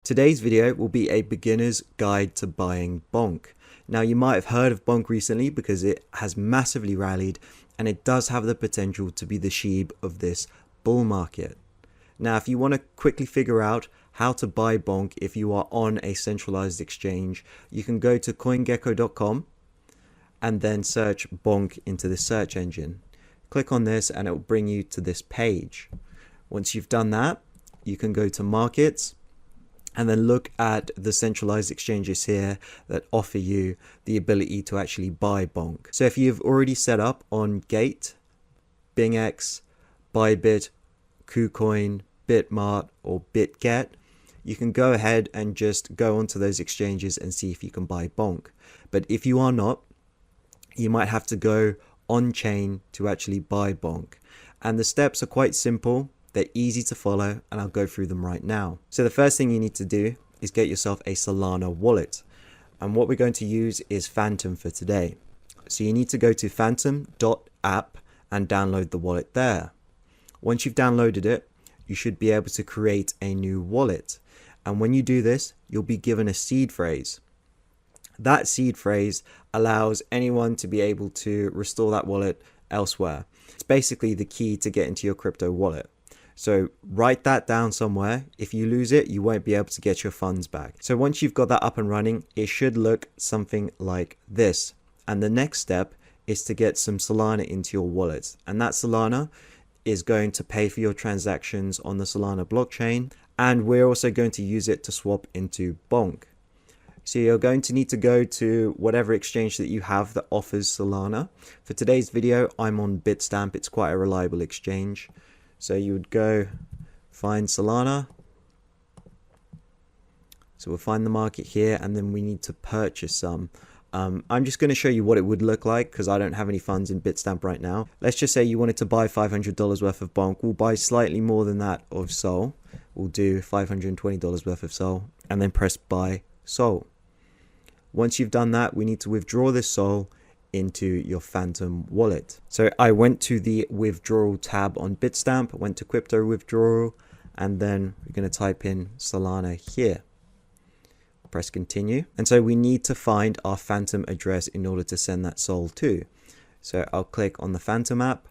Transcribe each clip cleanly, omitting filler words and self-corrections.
Today's video will be a beginner's guide to buying Bonk. Now you might have heard of Bonk recently because it has massively rallied and it does have the potential to be the sheep of this bull market. Now if you want to quickly figure out how to buy Bonk if you are on a centralized exchange, you can go to coingecko.com and then search Bonk into the search engine. Click on this and it will bring you to this page. Once you've done that, you can go to markets and then look at the centralized exchanges here that offer you the ability to actually buy Bonk. So if you've already set up on Gate, BingX, Bybit, KuCoin, Bitmart or BitGet, you can go ahead and just go onto those exchanges and see if you can buy Bonk. But if you are not, you might have to go on chain to actually buy Bonk. And the steps are quite simple. They're easy to follow and I'll go through them right now. So the first thing you need to do is get yourself a Solana wallet. And what we're going to use is Phantom for today. So you need to go to phantom.app and download the wallet there. Once you've downloaded it, you should be able to create a new wallet. And when you do this, you'll be given a seed phrase. That seed phrase allows anyone to be able to restore that wallet elsewhere. It's basically the key to get into your crypto wallet. So write that down somewhere. If you lose it, you won't be able to get your funds back. So once you've got that up and running, it should look something like this. And the next step is to get some Solana into your wallet. And that Solana is going to pay for your transactions on the Solana blockchain. And we're also going to use it to swap into Bonk. So you're going to need to go to whatever exchange that you have that offers Solana. For today's video, I'm on Bitstamp. It's quite a reliable exchange. So you would go find Solana. So we'll find the market here and then we need to purchase some. I'm just going to show you what it would look like because I don't have any funds in Bitstamp right now. Let's just say you wanted to buy $500 worth of Bonk. We'll buy slightly more than that of Sol. We'll do $520 worth of Sol and then press buy Sol. Once you've done that, we need to withdraw this Sol into your Phantom wallet. So I went to the withdrawal tab on Bitstamp, went to crypto withdrawal, and then we're going to type in Solana here. Press continue. And so we need to find our Phantom address in order to send that Sol to. So I'll click on the Phantom app,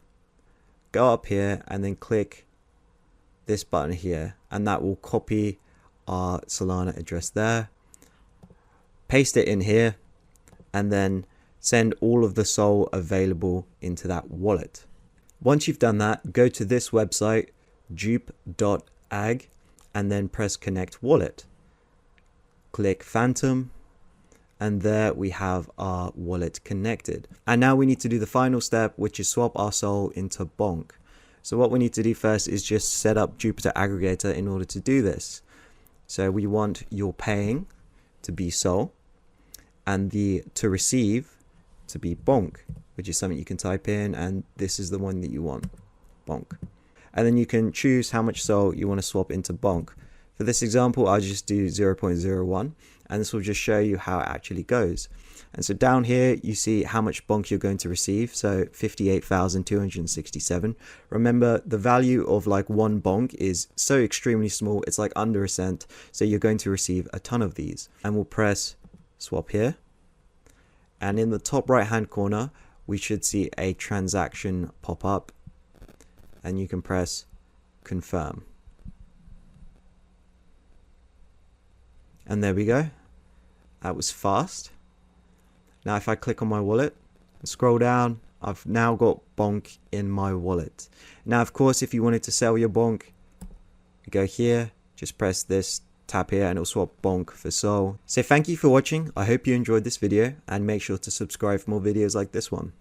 go up here, and then click this button here, and that will copy our Solana address there. Paste it in here and then send all of the Sol available into that wallet. Once you've done that, go to this website, dupe.ag, and then press connect wallet. Click Phantom, and there we have our wallet connected. And now we need to do the final step, which is swap our Sol into Bonk. So what we need to do first is just set up Jupiter Aggregator in order to do this. So we want your paying to be Sol and the to receive to be Bonk, which is something you can type in, and this is the one that you want, Bonk. And then you can choose how much Sol you want to swap into Bonk. For this example, I'll just do 0.01 and this will just show you how it actually goes. And so down here you see how much Bonk you're going to receive, so 58,267. Remember, the value of like one Bonk is so extremely small, it's like under a cent, so you're going to receive a ton of these. And we'll press swap here, and in the top right hand corner we should see a transaction pop up and you can press confirm. And there we go. That was fast. Now if I click on my wallet and scroll down, I've now got Bonk in my wallet. Now of course, if you wanted to sell your Bonk, you go here, just press this tab here and it'll swap Bonk for Sol. So thank you for watching. I hope you enjoyed this video and make sure to subscribe for more videos like this one.